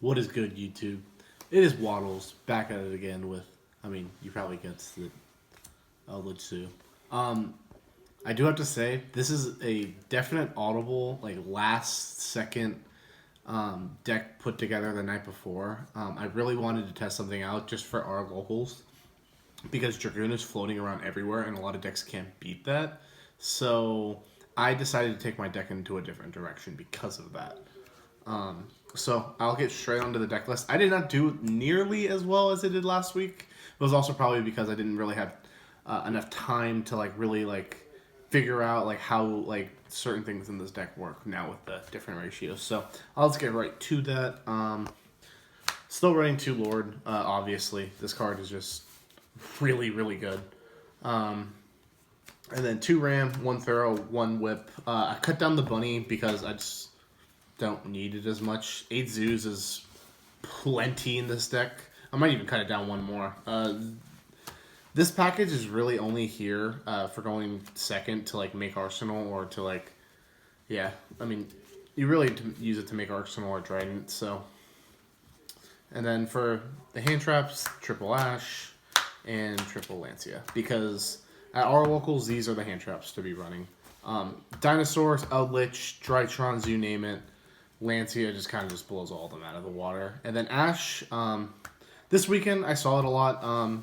What is good, YouTube? It is Waddles back at it again with. You probably guessed it. Eldlich too. Um, I do have to say this is a definite audible, like last second deck put together the night before. I really wanted to test something out just for our locals because Dragoon is floating around everywhere and a lot of decks can't beat that. So I decided to take my deck into a different direction because of that. So I'll get straight onto the deck list. I did not do nearly as well as I did last week. It was also probably because I didn't really have enough time to really figure out how certain things in this deck work now with the different ratios. So I'll just get right to that. Still running two Lord. Obviously, this card is just really good. And then two Ram, one Thorough, one Whip. I cut down the Bunny because I just don't need it as much. 8 Zoos is plenty in this deck. I might even cut it down one more. This package is really only here for going second to make Arsenal or to yeah. You really use it to make Arsenal or Trident. So, and then for the hand traps, triple Ash and triple Lancia because at our locals these are the hand traps to be running. Dinosaurs, Eldlich, Drytrons, you name it. Lancia just kind of just blows all of them out of the water. And then Ash, this weekend I saw it a lot,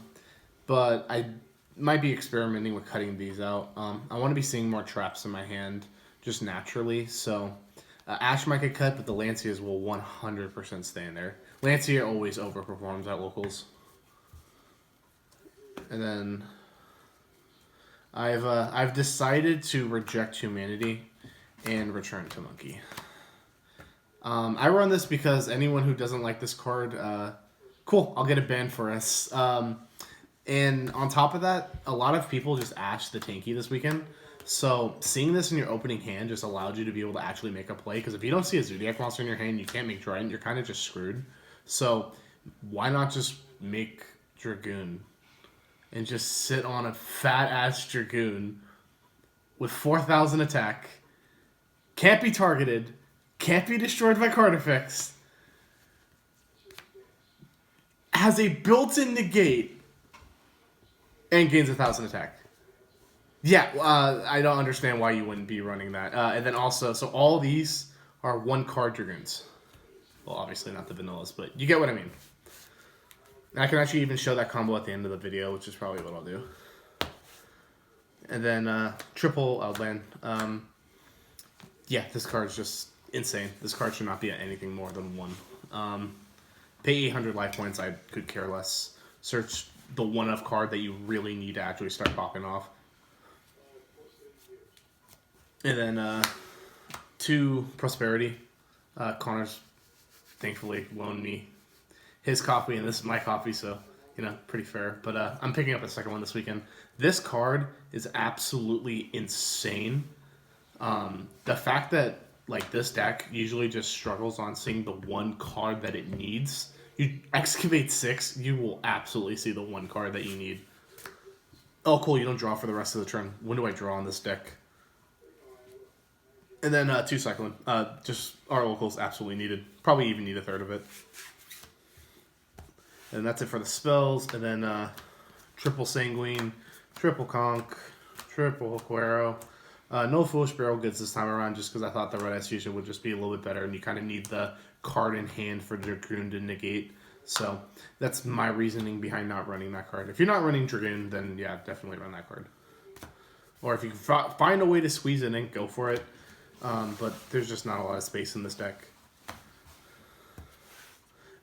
but I might be experimenting with cutting these out. I want to be seeing more traps in my hand just naturally. So Ash might get cut, but the Lancias will 100% stay in there. Lancia always overperforms at locals. And then I've decided to reject humanity and return to monkey. I run this because anyone who doesn't like this card, cool, I'll get it banned for us. And on top of that, a lot of people just Ash the tanky this weekend. So seeing this in your opening hand just allowed you to be able to actually make a play. Because if you don't see a Zoodiac monster in your hand, you can't make Trident, you're kind of just screwed. So why not just make Dragoon and just sit on a fat-ass Dragoon with 4,000 attack, can't be targeted, can't be destroyed by card effects, has a built-in negate, and gains 1,000 attack. Yeah, I don't understand why you wouldn't be running that. And then also, so all these are one-card Dragoons. Well, obviously not the vanillas, but you get what I mean. And I can actually even show that combo at the end of the video, which is probably what I'll do. And then triple Outland. Yeah, this card's just insane. This card should not be at anything more than 1. Pay 800 life points, I could care less. Search the one-of card that you really need to actually start popping off. And then 2 Prosperity. Connor's thankfully loaned me his copy, and this is my copy, so, pretty fair. But I'm picking up a second one this weekend. This card is absolutely insane. The fact that this deck usually just struggles on seeing the one card that it needs. You excavate 6, you will absolutely see the one card that you need. Oh, cool! You don't draw for the rest of the turn. When do I draw on this deck? And then 2 Cyclone. Just our locals absolutely needed. Probably even need a third of it. And that's it for the spells. And then triple Sanguine, triple Conch, triple Aquero. No Foolish Barrel Goods this time around just because I thought the Red Ice Fusion would just be a little bit better and you kind of need the card in hand for Dragoon to negate. So that's my reasoning behind not running that card. If you're not running Dragoon, then yeah, definitely run that card. Or if you can find a way to squeeze it in, go for it. But there's just not a lot of space in this deck.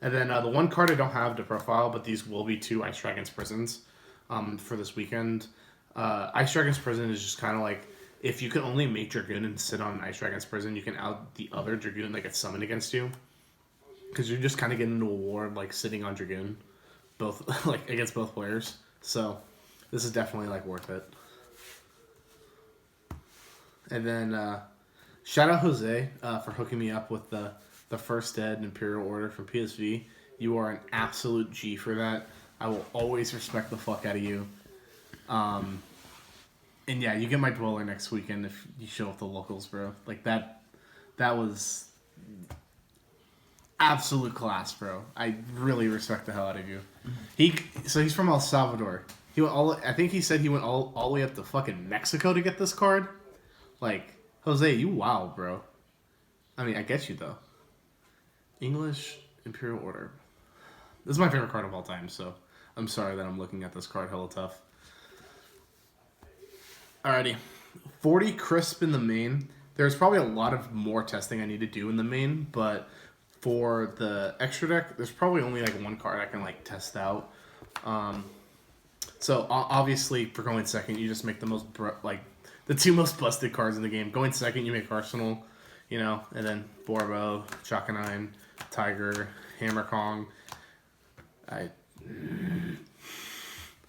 And then the one card I don't have to profile, but these will be 2 Ice Dragon's Prisons for this weekend. Ice Dragon's Prison is just kind of if you can only make Dragoon and sit on Ice Dragon's Prison, you can out the other Dragoon that gets summoned against you. Because you're just kind of getting into a war sitting on Dragoon, both against both players. So this is definitely worth it. And then shout out Jose for hooking me up with the First Ed Imperial Order from PSV. You are an absolute G for that. I will always respect the fuck out of you. And yeah, you get my Dweller next weekend if you show up the locals, bro. That was... absolute class, bro. I really respect the hell out of you. He's from El Salvador. He went all. I think he said he went all the way up to fucking Mexico to get this card. Like, Jose, you wow, bro. I mean, I get you though. English Imperial Order. This is my favorite card of all time, so I'm sorry that I'm looking at this card hella tough. Alrighty. 40 crisp in the main. There's probably a lot of more testing I need to do in the main, but for the extra deck, there's probably only like one card I can like test out. So obviously for going second, you just make the most the two most busted cards in the game. Going second, you make Arsenal, and then Borbo, Chakanine, Tiger, Hammer Kong.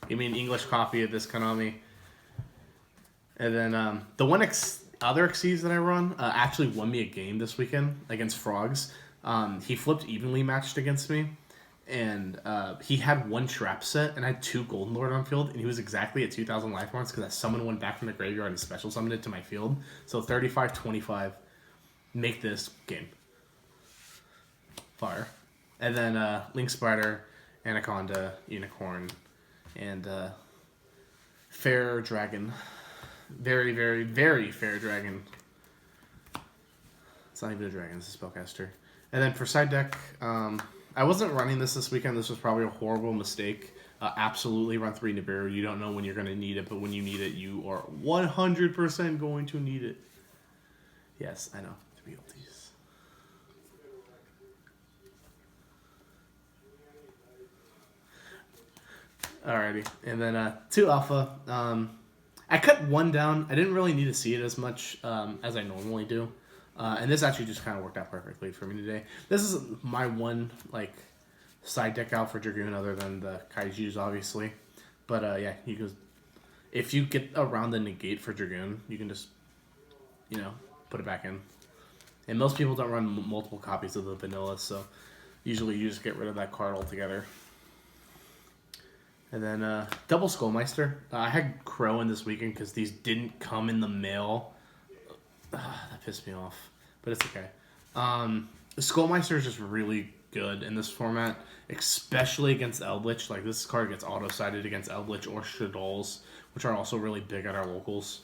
You mean English copy of this Konami. And then the one other Xyz that I run actually won me a game this weekend against Frogs. He flipped evenly matched against me. And he had one trap set and I had 2 Golden Lord on field. And he was exactly at 2,000 life points because I summoned one back from the graveyard and special summoned it to my field. So 35-25. Make this game. Fire. And then Link Spider, Anaconda, Unicorn, and Fair Dragon. Very, very, very fair dragon. It's not even a dragon, it's a spellcaster. And then for side deck, I wasn't running this weekend. This was probably a horrible mistake. Absolutely run 3 Nibiru. You don't know when you're going to need it, but when you need it, you are 100% going to need it. Yes, I know. 3 ultis. Alrighty. And then 2 alpha. I cut 1 down. I didn't really need to see it as much as I normally do. And this actually just kind of worked out perfectly for me today. This is my one side deck out for Dragoon other than the Kaijus, obviously. But yeah, if you get around the negate for Dragoon, you can just, put it back in. And most people don't run multiple copies of the vanilla, so usually you just get rid of that card altogether. And then double Skullmeister. I had Crow in this weekend because these didn't come in the mail. That pissed me off, but it's okay. Skullmeister is just really good in this format, especially against Eldlich. Like, this card gets auto-sided against Eldlich or Shaddolls, which are also really big at our locals.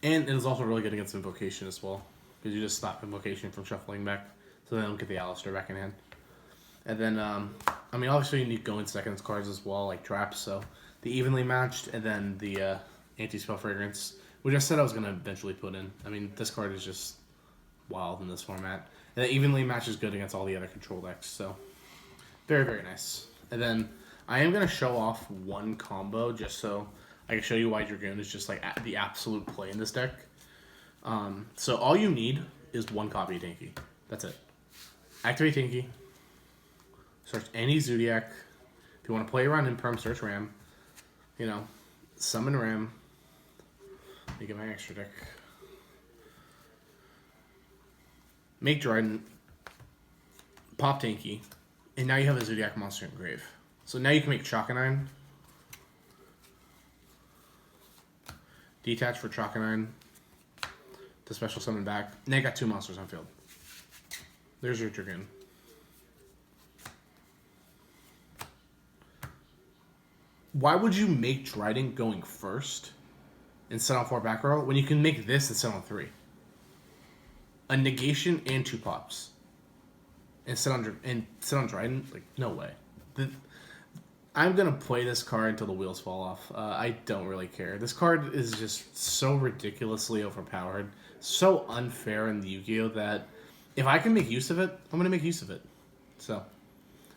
And it is also really good against Invocation as well, because you just stop Invocation from shuffling back, so they don't get the Alistair back in hand. And then, obviously you need going seconds cards as well, like traps, so the evenly matched, and then the anti-spell fragrance, which I said I was going to eventually put in. I mean, this card is just wild in this format. And the evenly match is good against all the other control decks, so very, very nice. And then I am going to show off one combo just so I can show you why Dragoon is just like the absolute play in this deck. So all you need is 1 copy of Tinky. That's it. Activate Tinky. Search any Zoodiac. If you want to play around Imperm, search Ram. Summon Ram. Let me get my extra deck. Make Dryden. Pop Tinky. And now you have a Zoodiac monster in grave. So now you can make Chakanine. Detach for Chakanine. To special summon back. Now you got 2 monsters on field. There's your Dragoon. Why would you make Dryden going first and set on 4 back row when you can make this and set on 3? A negation and 2 pops. And set on Dryden? Like, no way. I'm gonna play this card until the wheels fall off. I don't really care. This card is just so ridiculously overpowered, so unfair in the Yu-Gi-Oh! That if I can make use of it, I'm gonna make use of it. So,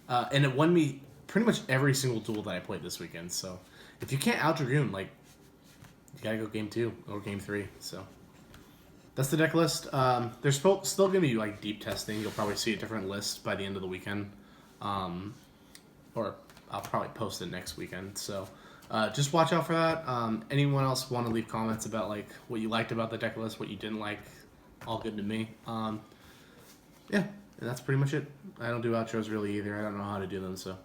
and it won me pretty much every single duel that I played this weekend. So if you can't out Dragoon, like, you gotta go game 2 or game 3. So that's the deck list. There's still gonna be like deep testing. You'll probably see a different list by the end of the weekend, or I'll probably post it next weekend. So just watch out for that. Anyone else want to leave comments about like what you liked about the deck list, what you didn't like? All good to me. Yeah, and that's pretty much it. I don't do outros really either. I don't know how to do them, so.